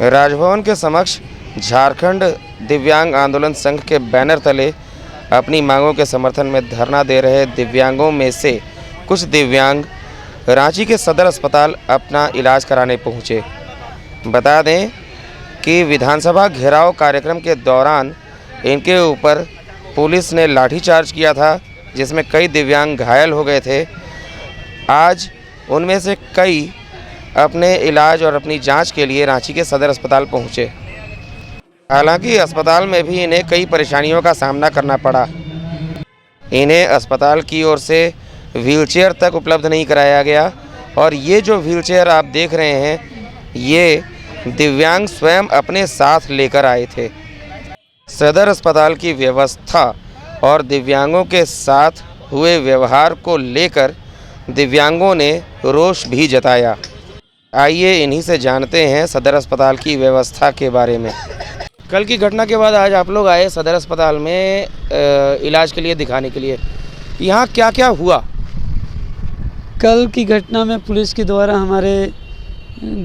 राजभवन के समक्ष झारखंड दिव्यांग आंदोलन संघ के बैनर तले अपनी मांगों के समर्थन में धरना दे रहे दिव्यांगों में से कुछ दिव्यांग रांची के सदर अस्पताल अपना इलाज कराने पहुंचे। बता दें कि विधानसभा घेराव कार्यक्रम के दौरान इनके ऊपर पुलिस ने लाठीचार्ज किया था, जिसमें कई दिव्यांग घायल हो गए थे। आज उनमें से कई अपने इलाज और अपनी जांच के लिए रांची के सदर अस्पताल पहुंचे। हालांकि अस्पताल में भी इन्हें कई परेशानियों का सामना करना पड़ा। इन्हें अस्पताल की ओर से व्हीलचेयर तक उपलब्ध नहीं कराया गया और ये जो व्हीलचेयर आप देख रहे हैं, ये दिव्यांग स्वयं अपने साथ लेकर आए थे। सदर अस्पताल की व्यवस्था और दिव्यांगों के साथ हुए व्यवहार को लेकर दिव्यांगों ने रोष भी जताया। आइए इन्हीं से जानते हैं सदर अस्पताल की व्यवस्था के बारे में। कल की घटना के बाद आज आप लोग आए सदर अस्पताल में इलाज के लिए दिखाने के लिए, यहाँ क्या क्या हुआ? कल की घटना में पुलिस के द्वारा हमारे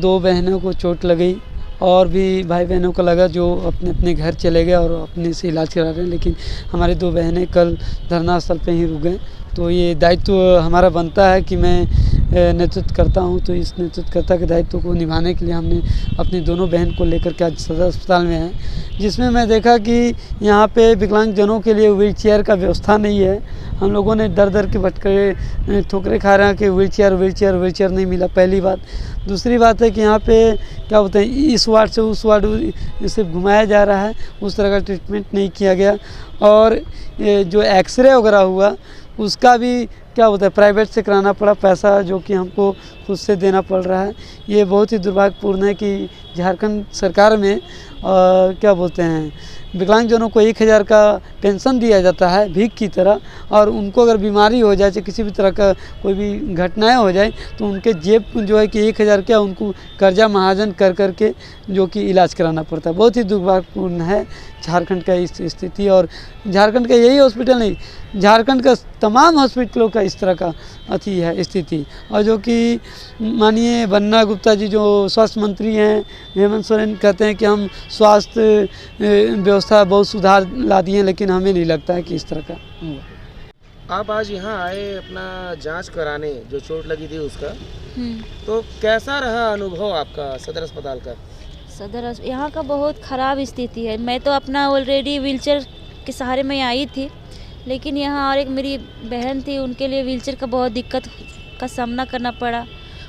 2 बहनों को चोट लगी और भी भाई बहनों को लगा, जो अपने अपने घर चले गए और अपने से इलाज करा रहे हैं। लेकिन हमारी 2 बहनें कल धरना स्थल पे ही रुक गए। तो ये दायित्व हमारा बनता है कि मैं नेतृत्व करता हूं, तो इस नेतृत्वकर्ता के दायित्व को निभाने के लिए हमने अपनी दोनों बहन को लेकर के आज सदर अस्पताल में हैं, जिसमें मैं देखा कि यहाँ पे विकलांगजनों के लिए व्हील चेयर का व्यवस्था नहीं है। हम लोगों ने दर दर के भटके ठोकरे खा रहे हैं कि व्हील चेयर नहीं मिला, पहली बात। दूसरी बात है कि यहाँ पे क्या बोलते हैं, इस वार्ड से उस वार्ड सिर्फ घुमाया जा रहा है, उस तरह का ट्रीटमेंट नहीं किया गया। और जो एक्सरे वगैरह हुआ उसका भी क्या बोलते हैं प्राइवेट से कराना पड़ा, पैसा जो कि हमको खुद से देना पड़ रहा है। ये बहुत ही दुर्भाग्यपूर्ण है कि झारखंड सरकार में क्या बोलते हैं विकलांगजनों को 1000 का पेंशन दिया जाता है भीख की तरह, और उनको अगर बीमारी हो जाए, किसी भी तरह का कोई भी घटनाएं हो जाए, तो उनके जेब जो है कि 1000 क्या उनको कर्जा महाजन कर करके जो कि इलाज कराना पड़ता है। बहुत ही दुर्भाग्यपूर्ण है झारखंड का इस स्थिति। और झारखंड का यही हॉस्पिटल नहीं, झारखंड का तमाम हॉस्पिटलों का इस तरह का अथी है स्थिति। और जो कि माननीय बन्ना गुप्ता जी जो स्वास्थ्य मंत्री हैं, हेमंत सोरेन, कहते हैं कि हम स्वास्थ्य व्यवस्था बहुत सुधार ला दिए, लेकिन हमें नहीं लगता है कि इस तरह का हुआ। आप आज यहाँ आए अपना जांच कराने, जो चोट लगी थी उसका, तो कैसा रहा अनुभव आपका सदर अस्पताल का? यहाँ का बहुत ख़राब स्थिति है। मैं तो अपना ऑलरेडी व्हीलचेयर के सहारे में आई थी, लेकिन यहाँ और एक मेरी बहन थी, उनके लिए व्हीलचेयर का बहुत दिक्कत का सामना करना पड़ा।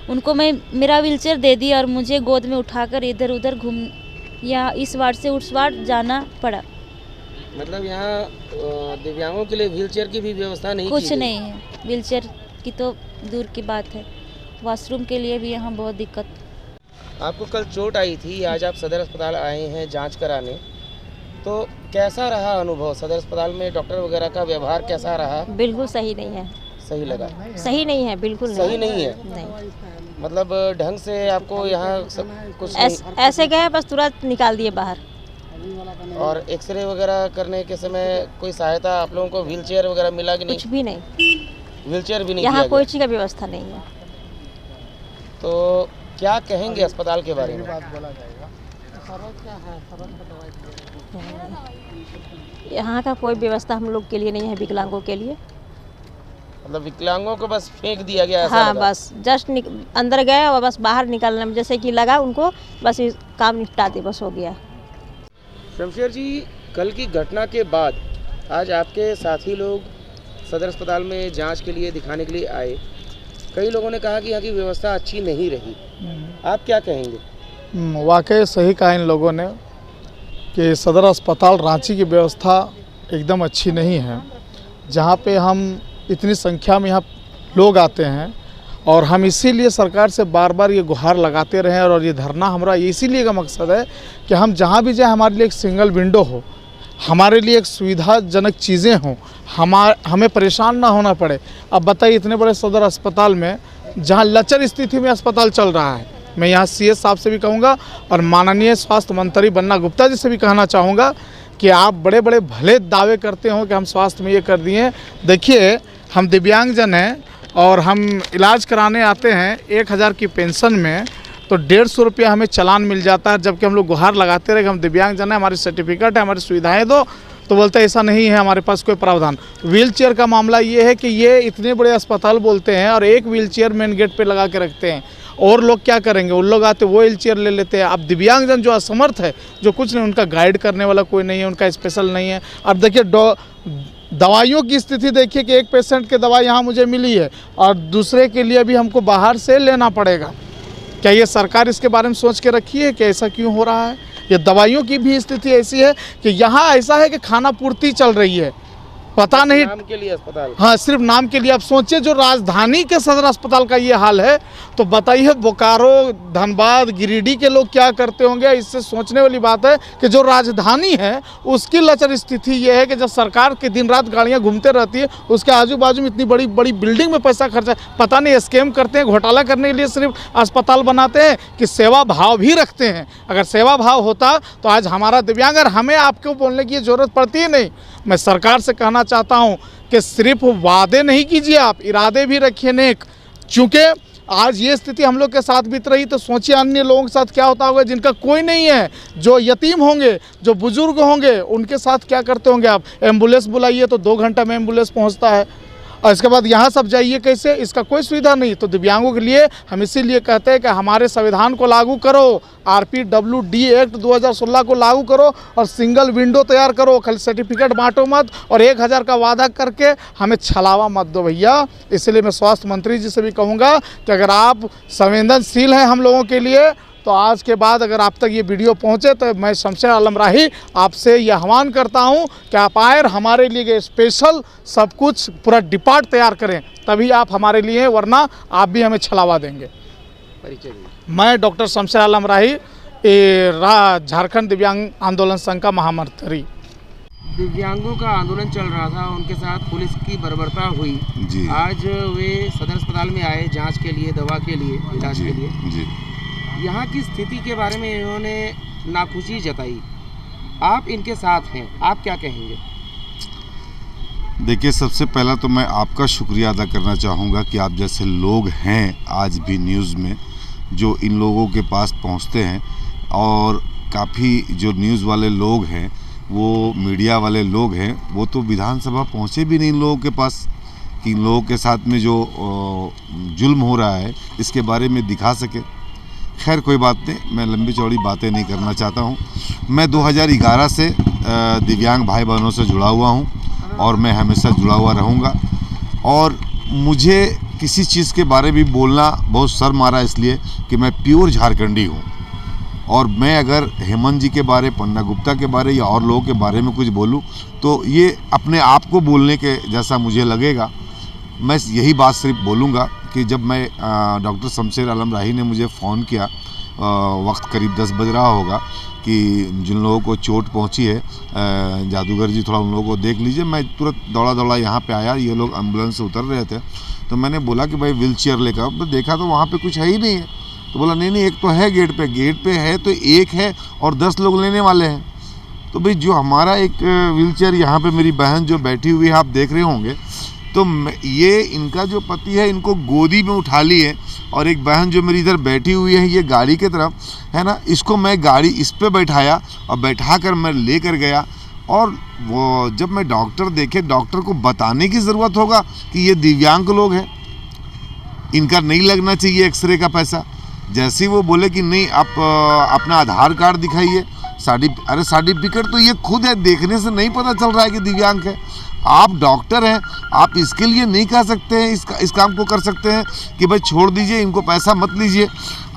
उनको मैं मेरा व्हीलचेयर दे दिया और मुझे गोद में उठाकर इधर उधर घूम या इस वार्ड से उस वार्ड जाना पड़ा। मतलब यहाँ दिव्यांगों के लिए व्हीलचेयर की भी व्यवस्था नहीं, कुछ नहीं है। व्हीलचेयर की तो दूर की बात है, वॉशरूम के लिए भी यहाँ बहुत दिक्कत। आपको कल चोट आई थी, आज आप सदर अस्पताल आए हैं जांच कराने, तो कैसा रहा अनुभव? सदर अस्पताल में डॉक्टर वगैरह का व्यवहार कैसा रहा? बिल्कुल सही नहीं है। सही लगा? सही नहीं है, बिल्कुल सही नहीं है। नहीं, मतलब ढंग से आपको यहाँ सब कुछ ऐसे गए बस तुरंत निकाल दिए बाहर। और एक्सरे वगैरह करने के समय कोई सहायता आप लोगों को व्हीलचेयर वगैरह मिला कि नहीं? कुछ भी नहीं, व्हीलचेयर भी नहीं, यहाँ कोई चीज़ का व्यवस्था नहीं है। तो क्या कहेंगे अस्पताल के बारे में? यहाँ का कोई व्यवस्था हम लोग के लिए नहीं है, विकलांगों के लिए। मतलब विकलांगों को बस फेंक दिया गया है? हाँ, बस जस्ट अंदर गए और बस बाहर निकलने में जैसे कि लगा उनको, बस काम निपटा दे, बस हो गया। शमशेर जी, कल की घटना के बाद आज आपके साथी लोग सदर अस्पताल में जांच के लिए दिखाने के लिए आए। कई लोगों ने कहा कि यहाँ की व्यवस्था अच्छी नहीं रही, आप क्या कहेंगे? वाकई सही कहा इन लोगों ने कि सदर अस्पताल रांची की व्यवस्था एकदम अच्छी नहीं है। जहाँ पे हम इतनी संख्या में यहाँ लोग आते हैं, और हम इसीलिए सरकार से बार बार ये गुहार लगाते रहे, और ये धरना हमारा इसीलिए का मकसद है कि हम जहाँ भी जाए हमारे लिए एक सिंगल विंडो हो, हमारे लिए एक सुविधाजनक चीज़ें हों, हमें परेशान ना होना पड़े। अब बताइए, इतने बड़े सदर अस्पताल में जहाँ लचर स्थिति में अस्पताल चल रहा है, मैं यहाँ सीएस साहब से भी कहूँगा और माननीय स्वास्थ्य मंत्री बन्ना गुप्ता जी से भी कहना चाहूँगा कि आप बड़े बड़े भले दावे करते हो कि हम स्वास्थ्य में ये कर दिए। देखिए, हम दिव्यांगजन हैं और हम इलाज कराने आते हैं 1000 की पेंशन में, तो 150 रुपया हमें चालान मिल जाता है, जबकि हम लोग गुहार लगाते रहे कि हम दिव्यांगजन हैं, हमारी सर्टिफिकेट है, हमारी सुविधाएं दो, तो बोलते हैं ऐसा नहीं है, हमारे पास कोई प्रावधान। व्हील चेयर का मामला ये है कि ये इतने बड़े अस्पताल बोलते हैं और एक व्हील चेयर मेन गेट पे लगा के रखते हैं, और लोग क्या करेंगे, उन लोग आते वो व्हील चेयर ले लेते हैं। अब दिव्यांगजन जो असमर्थ है, जो कुछ नहीं, उनका गाइड करने वाला कोई नहीं है, उनका स्पेशल नहीं है। अब देखिए दवाइयों की स्थिति देखिए कि एक पेशेंट की दवाई यहाँ मुझे मिली है और दूसरे के लिए भी हमको बाहर से लेना पड़ेगा। क्या ये सरकार इसके बारे में सोच के रखी है कि ऐसा क्यों हो रहा है? ये दवाइयों की भी स्थिति ऐसी है कि यहाँ ऐसा है कि खाना पूर्ति चल रही है, पता नहीं नाम के लिए अस्पताल। हाँ, सिर्फ नाम के लिए। आप सोचिए जो राजधानी के सदर अस्पताल का ये हाल है, तो बताइए बोकारो, धनबाद, गिरिडीह के लोग क्या करते होंगे। इससे सोचने वाली बात है कि जो राजधानी है उसकी लचर स्थिति ये है कि जब सरकार की दिन रात गाड़ियाँ घूमते रहती है, उसके आजू बाजू में इतनी बड़ी बड़ी बिल्डिंग में पैसा खर्चा, पता नहीं स्कैम करते हैं, घोटाला करने के लिए सिर्फ अस्पताल बनाते हैं कि सेवा भाव भी रखते हैं। अगर सेवा भाव होता तो आज हमारा दिव्यांग, और हमें आपको बोलने की ज़रूरत पड़ती ही नहीं। मैं सरकार से कहना चाहता हूं कि सिर्फ वादे नहीं कीजिए, आप इरादे भी रखिए नेक। चूँकि आज ये स्थिति हम लोग के साथ बीत रही, तो सोचिए अन्य लोगों के साथ क्या होता होगा जिनका कोई नहीं है, जो यतीम होंगे, जो बुजुर्ग होंगे, उनके साथ क्या करते होंगे आप। एम्बुलेंस बुलाइए तो 2 घंटा में एम्बुलेंस पहुंचता है, और इसके बाद यहाँ सब जाइए कैसे, इसका कोई सुविधा नहीं। तो दिव्यांगों के लिए हम इसीलिए कहते हैं कि हमारे संविधान को लागू करो, RPWD एक्ट 2016 को लागू करो और सिंगल विंडो तैयार करो। खाली सर्टिफिकेट बांटो मत और 1000 का वादा करके हमें छलावा मत दो भैया। इसलिए मैं स्वास्थ्य मंत्री जी से भी कहूँगा कि अगर आप संवेदनशील हैं हम लोगों के लिए, तो आज के बाद अगर आप तक ये वीडियो पहुंचे तो मैं शमशेर आलम राही आपसे ये आह्वान करता हूं कि आप आए और हमारे लिए स्पेशल सब कुछ पूरा डिपार्ट तैयार करें, तभी आप हमारे लिए, वरना आप भी हमें छलावा देंगे। परिचय दीजिए। मैं डॉक्टर शमशेर आलम राही, झारखंड दिव्यांग आंदोलन संघ का महामंत्री। दिव्यांगों का आंदोलन चल रहा था, उनके साथ पुलिस की बर्बरता हुई जी। आज वे सदर अस्पताल में आए जांच के लिए, दवा के लिए, इलाज के लिए। जी। यहाँ की स्थिति के बारे में इन्होंने नाखुशी जताई, आप इनके साथ हैं, आप क्या कहेंगे? देखिए, सबसे पहला तो मैं आपका शुक्रिया अदा करना चाहूँगा कि आप जैसे लोग हैं आज भी न्यूज़ में, जो इन लोगों के पास पहुँचते हैं, और काफ़ी जो न्यूज़ वाले लोग हैं, वो मीडिया वाले लोग हैं, वो तो विधानसभा पहुँचे भी नहीं इन लोगों के पास कि इन लोगों के साथ में जो जुल्म हो रहा है इसके बारे में दिखा सके। खैर कोई बात नहीं, मैं लंबी चौड़ी बातें नहीं करना चाहता हूँ। मैं 2011 से दिव्यांग भाई बहनों से जुड़ा हुआ हूँ और मैं हमेशा जुड़ा हुआ रहूँगा, और मुझे किसी चीज़ के बारे में बोलना बहुत शर्म आ रहा है, इसलिए कि मैं प्योर झारखंडी हूँ। और मैं अगर हेमंत जी के बारे, पन्ना गुप्ता के बारे या और लोगों के बारे में कुछ बोलूँ तो ये अपने आप को बोलने के जैसा मुझे लगेगा। मैं यही बात सिर्फ बोलूँगा कि जब मैं डॉक्टर शमशेर आलम राही ने मुझे फ़ोन किया, वक्त करीब 10 बज रहा होगा, कि जिन लोगों को चोट पहुंची है, जादूगर जी थोड़ा उन लोगों को देख लीजिए। मैं तुरंत दौड़ा यहाँ पे आया, ये लोग एम्बुलेंस से उतर रहे थे, तो मैंने बोला कि भाई व्हील चेयर लेकर, तो देखा तो वहाँ पे कुछ है ही नहीं है। तो बोला नहीं एक तो है गेट पे है तो एक है और 10 लोग लेने वाले हैं। तो भाई जो हमारा एक व्हील चेयर यहाँ पर मेरी बहन जो बैठी हुई है, आप देख रहे होंगे, तो ये इनका जो पति है इनको गोदी में उठा लिए, और एक बहन जो मेरी इधर बैठी हुई है ये गाड़ी की तरफ है ना, इसको मैं गाड़ी इस पे बैठाया और बैठा कर मैं लेकर गया। और वो जब मैं डॉक्टर देखे, डॉक्टर को बताने की ज़रूरत होगा कि ये दिव्यांग लोग हैं, इनका नहीं लगना चाहिए एक्सरे का पैसा। जैसे ही वो बोले कि नहीं आप अपना आधार कार्ड दिखाइए, अरे सर्टिफिकेट तो ये खुद है, देखने से नहीं पता चल रहा है कि दिव्यांग है। आप डॉक्टर हैं, आप इसके लिए नहीं कह सकते हैं, इस काम को कर सकते हैं कि भाई छोड़ दीजिए, इनको पैसा मत लीजिए।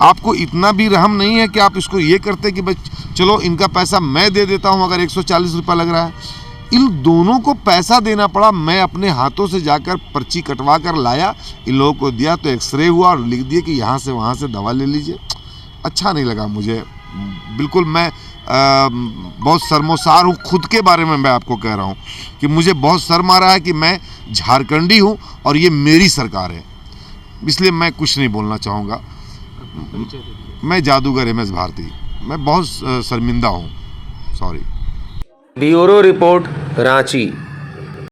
आपको इतना भी रहम नहीं है कि आप इसको ये करते कि भाई चलो इनका पैसा मैं दे देता हूं, अगर 140 रुपये लग रहा है। इन दोनों को पैसा देना पड़ा। मैं अपने हाथों से जाकर पर्ची कटवा कर लाया, इन लोगों को दिया, तो एक्सरे हुआ और लिख दिए कि यहाँ से वहाँ से दवा ले लीजिए। अच्छा नहीं लगा मुझे, बिल्कुल। मैं बहुत शर्मोसार हूँ खुद के बारे में। मैं आपको कह रहा हूँ कि मुझे बहुत शर्म आ रहा है कि मैं झारखंडी हूँ और ये मेरी सरकार है, इसलिए मैं कुछ नहीं बोलना चाहूँगा। मैं जादूगर MS भारती, मैं बहुत शर्मिंदा हूँ, सॉरी। Bureau report, Ranchi.